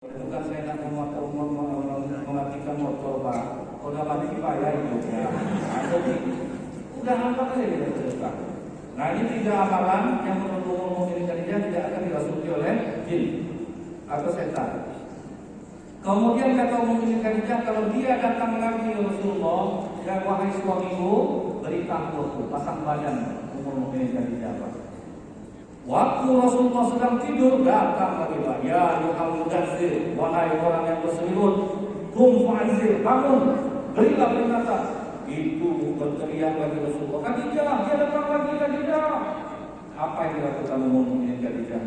Bukan saya nak mematikan motor Pak, udah mati dibayar hidupnya. Jadi udah nampak aja kita teruskan. Nah ini 3 amalan yang menurut umum Khadijah tidak akan dirasuki oleh jin atau setan. Kemudian kata umum Khadijah, kalau dia datang lagi Rasulullah, ya wahai suamiku, beritahu pasang badan umum Khadijah Pak. Waktu Rasulullah sedang tidur, datang lagi Pak. Ya Yuhal Mudazzir, wahai orang yang berselimut, kum fa'azir, bangun, berilah peringatan. Itu berteriak lagi Rasulullah. Khadijah, dia datang lagi Khadijah. Apa yang dilakukan umumnya Khadijah?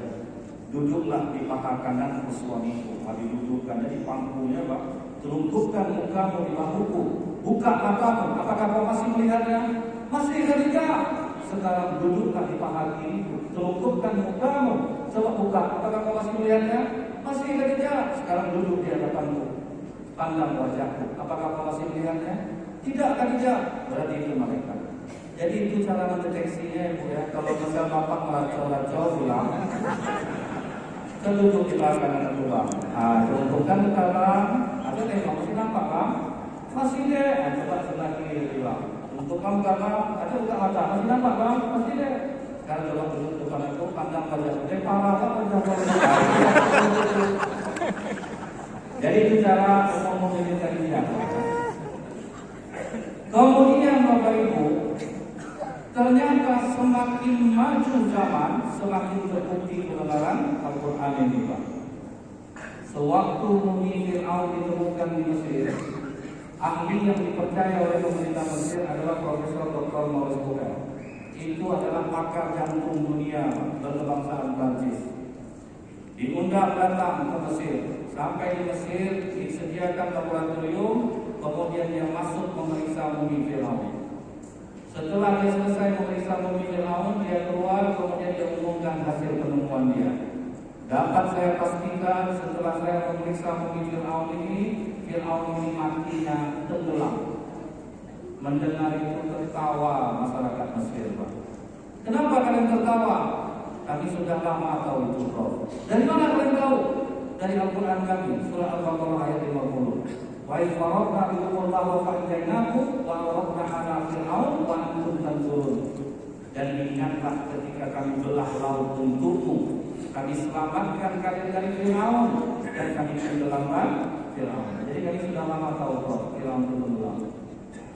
Duduklah di paha kanan suamiku. Habis dudukkan di pangkunya Pak. Telungkupkan mukamu di bahuku. Buka matamu. Apakah kau masih melihatnya? Masih Khadijah. Sekarang duduklah di paha kiriku, telungkupkan mukamu, coba buka, apakah kau masih melihatnya? Masih Khadijah. Sekarang duduk di hadapanku, pandang wajahku, apakah kau masih melihatnya? Tidak Khadijah. Berarti itu malaikat. Jadi itu cara mendeteksinya Ibu ya. Kalau misal bapak melacau-lacau bilang, duduk di paha kanan dulu Bang. Telungkupkan ke kanan, ada tengok masih nampak Bang? Masih deh. Coba sebelah kiri bilang. Untuk kamu karena ada buka mata, masih nampak Bang? Masih deh. Sekarang coba duduk depan aku, pandang wajah dia parah banget wajah. Jadi itu cara umum Khadijah. Kemudian Bapak Ibu, ternyata semakin maju zaman, semakin terbukti kebenaran Al-Quran ini Pak. Sewaktu Mumi Fir'aun ditemukan di Mesir, ahli yang dipercaya oleh pemerintah Mesir adalah Profesor Dr. Maurice Bucaille. Itu adalah pakar jantung dunia berkebangsaan Prancis. Diundang datang ke Mesir. Sampai di Mesir disediakan laboratorium, kemudian dia masuk memeriksa mumi Fir'aun. Setelah dia selesai memeriksa mumi Fir'aun, dia keluar, kemudian dia umumkan hasil penemuan dia. Dapat saya pastikan setelah saya memeriksa mumi Fir'aun ini matinya tenggelam. Mendengar itu tertawa masyarakat Mesir Pak. Kenapa kalian tertawa? Kami sudah lama tahu itu Prof. Dari mana kalian tahu? Dari Al-Quran kami, surah Al-Baqarah ayat 50. Wa idh faraqna bikumullah wa fa'jainakum wa awraqna ala fir'aun wa antum tanzurun. Dan ingatlah ketika kami belah laut untukmu, kami selamatkan kalian dari Fir'aun dan kami tenggelamkan Fir'aun. Jadi kami sudah lama tahu Prof, Fir'aun itu tenggelam.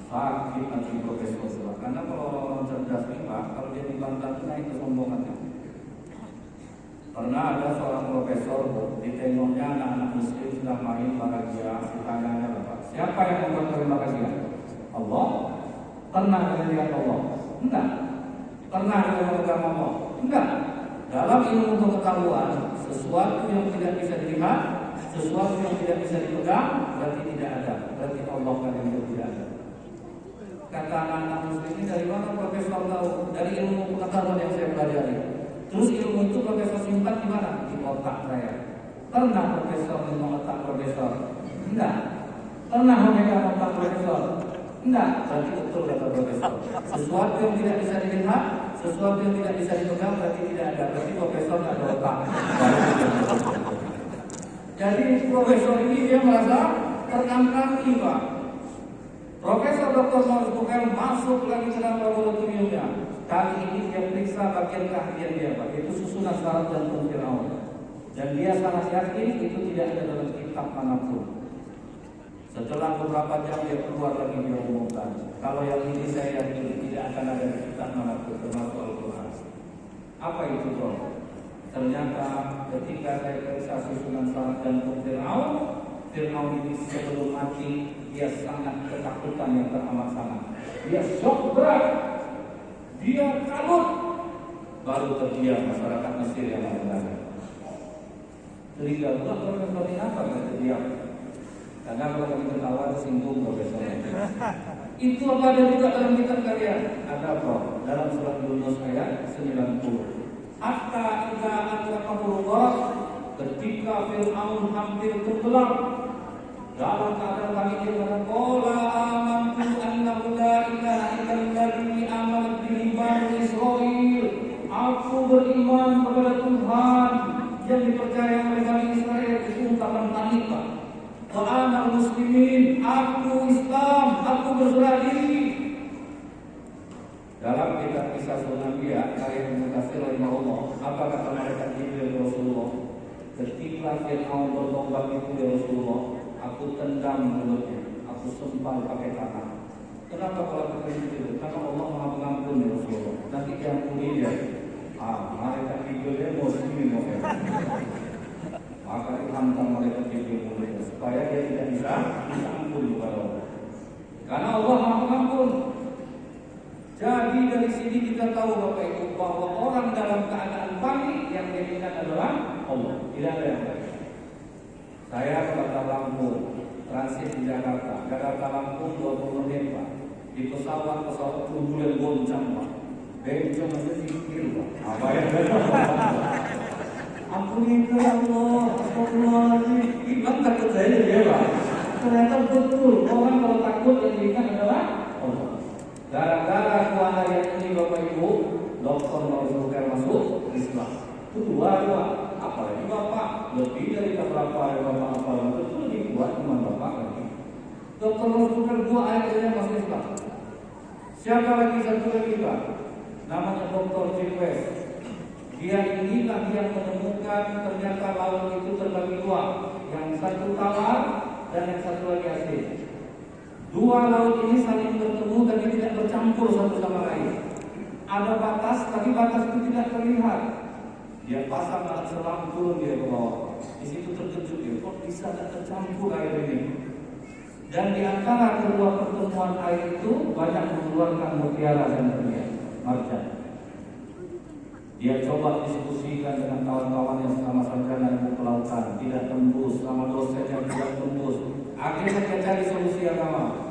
Sakit nanti profesor. Karena kalau orang cerdas ini Pak, kalau dia dibantah naik kesombongannya. Pernah ada seorang profesor ditengoknya anak-anak muslim sedang main bahagia, ditanyanya Bapak, siapa yang membuat kalian bahagia? Allah. Pernah kalian lihat Allah? Enggak. Pernah kalian memegang Allah? Enggak. Dalam ilmu pengetahuan, sesuatu yang tidak bisa dilihat, sesuatu yang tidak bisa dipegang, berarti tidak ada. Berarti Allah kalian tidak ada. Kata anak-anak muslim ini, dari mana profesor tahu? Dari ilmu pengetahuan yang saya pelajari. Terus ilmu itu profesor simpan di mana? Di otak saya. Pernah profesor minum otak profesor? Enggak. Pernah memegang otak profesor? Enggak. Berarti betul kata profesor. Sesuatu yang tidak bisa dilihat, sesuatu yang tidak bisa dipegang berarti tidak ada. Berarti profesor tidak ada otak. Jadi profesor ini dia merasa terkangkangi Pak. Profesor Dr. Maurice Bucaille masuk lagi ke dalam laboratoriumnya. Kali ini dia periksa bagian keahlian dia Pak, yaitu susunan saraf jantung Fir'aun. Dan dia sangat yakin itu tidak ada dalam kitab manapun. Setelah beberapa jam dia keluar lagi, dia umumkan, kalau yang ini saya yakin tidak akan ada di kitab manapun termasuk Al-Quran. Apa itu Prof? Ternyata ketika saya periksa susunan saraf jantung Fir'aun ini sebelum mati dia sangat ketakutan yang teramat sangat. Dia shock berat, dia takut. Baru terdiam masyarakat Mesir yang ada. Curiga pula profesor ini apa nggak terdiam? Karena kalau kami ketawa tersinggung profesor. Itu apa ada juga dalam kitab kalian? Ada Prof. Dalam surat Yunus ayat 90. Hatta idza adrakahu gharq, ketika Fir'aun hampir tenggelam, dalam keadaan kami dia berkata, qala amantu annahu la ilaha illalladzi amanat bihi banu Israil. Aku beriman kepada Tuhan yang dipercaya oleh Bani Israel. Itu ungkapan Kisasul Anbiya karya Ibnu Katsir rahimahullah, apa kata malaikat Jibril Rasulullah? Ketika Fir'aun bertobat itu ya Rasulullah, aku tendang mulutnya, aku sempal pakai tanah. Kenapa kalau begitu? Karena Allah Maha Pengampun ya Rasulullah. Nanti diampuni dia. Malaikat Jibril mau sini mau ya. Maka dihantam malaikat Jibril mulutnya supaya dia tidak bisa ampun kepada Allah. Karena Allah Maha Pengampun. Jadi dari sini kita tahu Bapak Ibu bahwa orang dalam keadaan panik yang diinginkan adalah Allah. Tidak ada yang lain. Saya ke Batam Lampung, transit di Jakarta Lampung 20 menit Pak. Di pesawat turbulen goncang Pak. Bencong aja sikir Pak. Apa ya? Ampuni ya Allah, astagfirullahaladzim. Gimana takut saya ya Pak? Ternyata betul orang kalau takut yang diinginkan adalah Allah. Gara-gara kuah ayat ini Bapak Ibu, dokter Marzulkan masuk Islam. Itu dua, apalagi Bapak lebih dari beberapa ayat Bapak itu lebih kuat iman Bapak lagi. Dokter Marzulkan dua ayat saja masuk Islam. Siapa lagi satu lagi Pak? Namanya Dr. Jepes. Dia inilah yang menemukan ternyata laut itu terbagi dua, yang satu tawar dan yang satu lagi asin. Dua laut ini saling bertemu tapi tidak bercampur satu sama lain. Ada batas, tapi batas itu tidak terlihat. Dia pasang alat selam turun dia ke bawah. Di situ terkejut dia, kok bisa tidak tercampur air ini? Dan di antara kedua pertemuan air itu banyak mengeluarkan mutiara dan marjan. Dia coba diskusikan dengan kawan-kawan yang sama sarjana ilmu kelautan, tidak tembus, sama dosennya tidak tembus. Akhirnya dia cari solusi agama.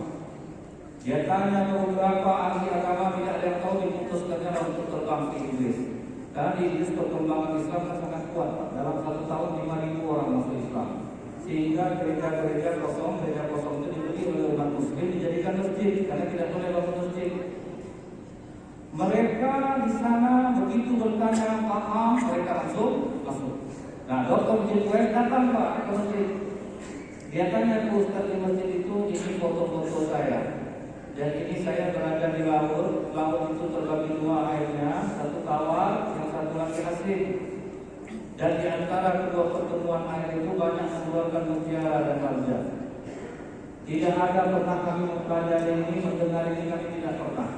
Dia tanya ke beberapa ahli agama, tidak ada yang tahu, diputuskannya untuk terbang ke Inggris. Karena di Inggris perkembangan Islam kan sangat kuat. Dalam 1 tahun 5.000 orang masuk Islam. Sehingga gereja-gereja kosong itu dibeli oleh umat Muslim dijadikan masjid, karena tidak boleh bangun masjid. Mereka di sana begitu bertanya paham, mereka langsung masuk. Nah, Dr. Jepes datang Pak ke masjid. Dia tanya ke Ustaz di masjid itu, ini foto-foto saya. Dan ini saya berada di laut itu terbagi dua airnya, satu tawar, yang satu lagi asin. Dan di antara kedua pertemuan air itu banyak mengeluarkan mutiara dan marjan. Tidak ada pernah kami mempelajari ini, mendengar ini kami tidak pernah.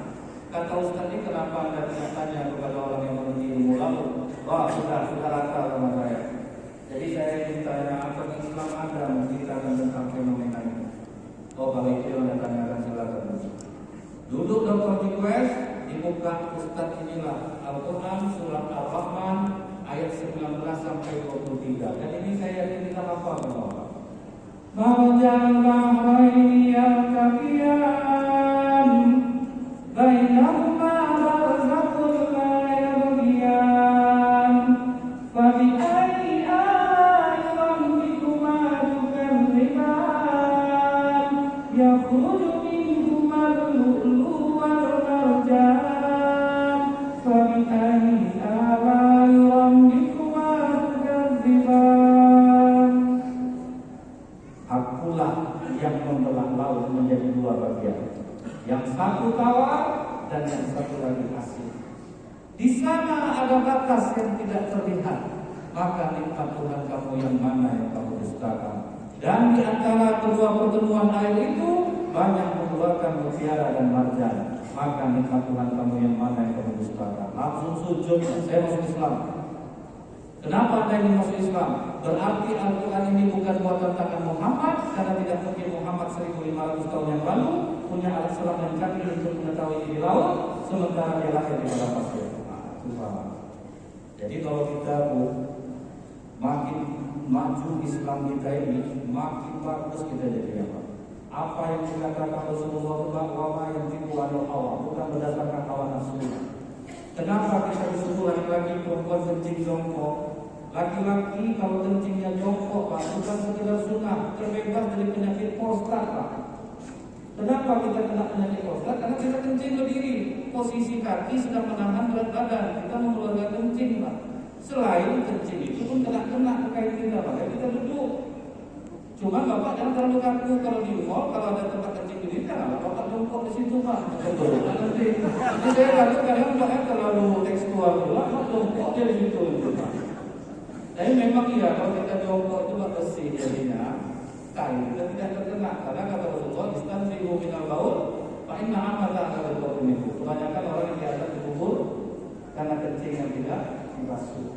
Kata Ustaz ini, kenapa Anda tidak tanya kepada orang yang mengerti ilmu laut? Wah, sudah rata sama saya. Jadi saya ingin tanya, apakah Islam ada menceritakan tentang fenomena ini? Oh, kalau itu Anda tanyakan silakan. Duduk Dr. Jepes, di muka Ustaz inilah Al-Quran Surat Ar-Rahman ayat 19 sampai 23. Dan ini saya yakin kita hafal Bapak. Marjan bahraini yaltaqiyan bainahuma barzakhun la yabghiyan fa bi ayyi ala'i rabbikuma tukadziban yakhruju minhuma al-lu'lu'u wal marjan fa bi ayyi ala'i rabbikuma tukadziban. Akulah yang membelah laut menjadi dua bagian, yang satu tawar dan yang satu lagi asin. Di sana ada batas yang tidak terlihat, maka nikmat Tuhan kamu yang mana yang kamu dustakan. Dan di antara kedua pertemuan air itu banyak mengeluarkan mutiara dan marjan, maka nikmat Tuhan kamu yang mana yang kamu dustakan. Langsung sujud, saya masuk Islam. Kenapa Anda ingin masuk Islam? Berarti Al-Quran ini bukan buatan tangan Muhammad, karena tidak mungkin Muhammad 1500 tahun yang lalu punya alat selam dan canggih untuk mengetahui di laut, sementara dia lahir di padang pasir. Jadi kalau kita makin maju Islam kita ini, makin bagus kita jadi apa? Apa yang dikatakan Rasulullah itu bahwa yang tipuan hawa bukan berdasarkan hawa nafsu. Kenapa kita disuruh laki-laki perempuan kencing jongkok? Laki-laki kalau kencingnya jongkok Pak, bukan sekedar sunnah, terbebas dari penyakit prostat Pak. Kenapa kita kena penyakit prostat? Karena kita kencing berdiri, posisi kaki sedang menahan berat badan, kita mengeluarkan kencing Pak. Selain kencing itu pun kena ke kain kita Pak, kita duduk. Cuma Bapak jangan terlalu kaku kalau di mall, kalau ada tempat kencing ini, janganlah Bapak jongkok di situ Pak. Nanti saya takut kadang Bapak terlalu tekstual pula, Bapak jongkok di situ Pak. Tapi memang iya, kalau kita jongkok itu bersih jadinya, kain kita tidak terkena. Karena kata Rasulullah, istanzihu minal baul, fa inna amata ala al-baul minhu. Kebanyakan orang yang di atas dikubur karena kencing yang tidak dibasuh.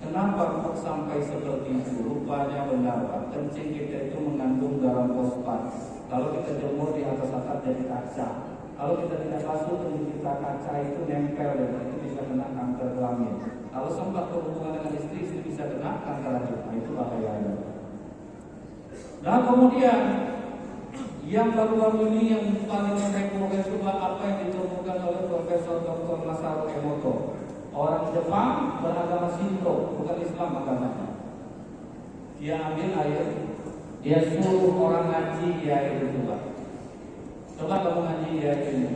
Kenapa kok sampai seperti itu? Rupanya benar Pak, kencing kita itu mengandung garam fosfat. Kalau kita jemur di atas atap jadi kaca. Kalau kita tidak basuh kencing kita, kaca itu nempel dan itu bisa kena kanker kelamin. Kalau sempat berhubungan dengan istri bisa kena kanker racun. Nah, itu bahayanya. Nah kemudian yang baru-baru ini yang paling heboh coba apa yang ditemukan oleh Profesor Dr. Masaru Emoto. Orang Jepang beragama Shinto, bukan Islam agamanya. Dia ambil air, dia suruh orang ngaji di air itu Pak. Coba kamu ngaji di air ini.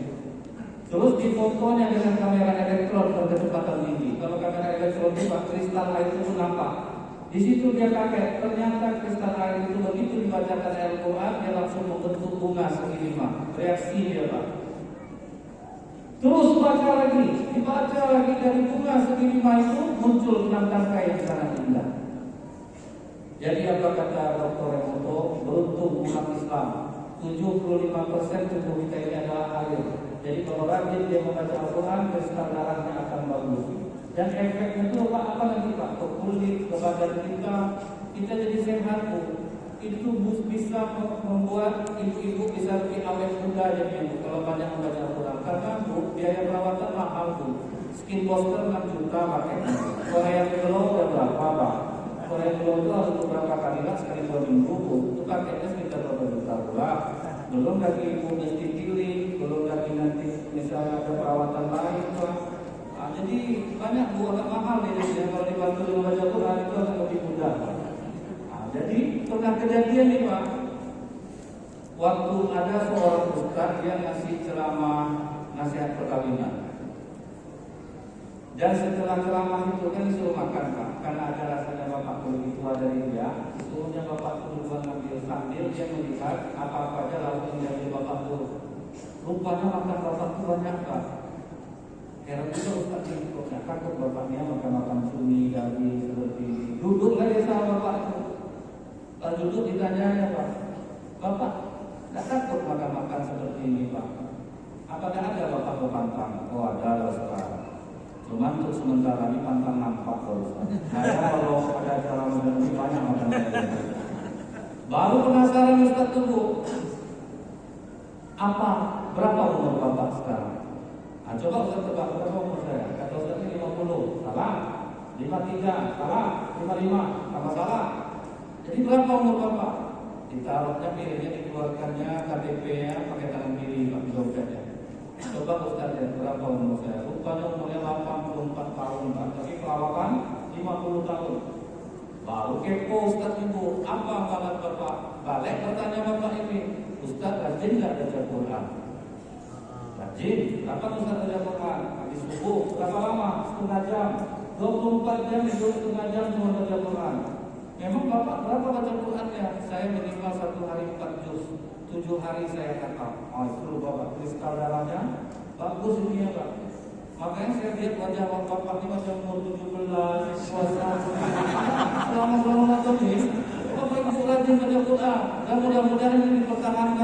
Terus difotonya dengan kamera elektron berkecepatan tinggi. Kalau kamera elektron itu Pak, kristal air itu nampak. Di situ dia kaget, ternyata kristal air itu begitu dibacakan Al-Quran, dia langsung membentuk bunga segini Pak. Reaksi dia Pak. Terus baca lagi, dibaca lagi dari bunga segini itu muncul 6 tangkai yang sangat indah. Jadi apa kata Dr. Emoto? Beruntung umat Islam 75% tubuh kita ini adalah air. Jadi kalau rajin dia membaca Al-Quran, kristal darahnya akan bagus. Dan efeknya itu apa lagi Pak? Ke kulit, ke badan kita jadi sehat Bu. Itu bisa membuat ibu-ibu bisa lebih awet muda jadi kalau banyak membaca Al-Quran. Karena Bu, biaya perawatan mahal Bu. Skin booster 6 juta pakai. Korean glow udah berapa Pak? Korean glow itu harus beberapa kali lah, sekali 2 minggu Bu. Itu pakainya sekitar berapa juta pula. Belum lagi ibu mesti pilih, belum lagi nanti misalnya ada perawatan lain Pak. Nah, jadi banyak Bu, agak mahal ini. Kalau dibantu dengan baca Quran itu akan lebih mudah Pak. Jadi pernah kejadian nih Pak, waktu ada seorang ustaz yang ngasih ceramah nasihat perkawinan. Dan setelah ceramah itu kan disuruh makan Pak, karena ada rasanya Bapak lebih tua dari dia. Disuruhnya Bapak duluan ngambil sambil dia melihat apa-apa aja lalu yang dari Bapak tuh. Rupanya makan Bapak tuh banyak Pak. Heran juga ustaz ini kok nggak takut Bapaknya makan cumi, daging seperti ini. Duduk lagi sama Bapak itu. Kalau duduk ditanya Pak, Bapak tidak takut makan seperti ini Pak? Apakah ada Bapak ke pantang? Oh ada Ustaz. Cuma untuk sementara ini pantang nampak Ustaz. Saya kalau ada acara modern ini banyak makan saya. Baru penasaran Ustaz tuh apa? Berapa umur Bapak sekarang? Nah, coba Ustaz tebak berapa umur saya? Kata Ustaz ini 50. Salah. 53. Salah. 55. Sama salah. Jadi berapa umur Bapak? Ditaruhnya pilihnya, dikeluarkannya KTP-nya pakai tangan kiri Pak, di dompetnya. Coba Ustaz lihat berapa umur saya? Rupanya umurnya 84 tahun Pak, tapi perawakan 50 tahun. Baru kepo Ustaz Ibu, apa banget Bapak? Balik bertanya Bapak ini, Ustaz rajin nggak baca Quran? Rajin. Kapan Ustaz baca Quran? Habis subuh. Berapa lama? Setengah jam. 24 jam itu setengah jam cuma baca Quran. Memang Bapak berapa baca Qurannya? Saya minimal 1 hari 4 juz. 7 hari saya khatam. Oh itu Bapak, kristal darahnya bagus ini ya Pak. Makanya saya lihat wajah Bapak ini macam umur 17, puasa. Selama bulan Ramadan ini Bapak Ibu rajin baca Quran. Dan mudah-mudahan ini dipertahankan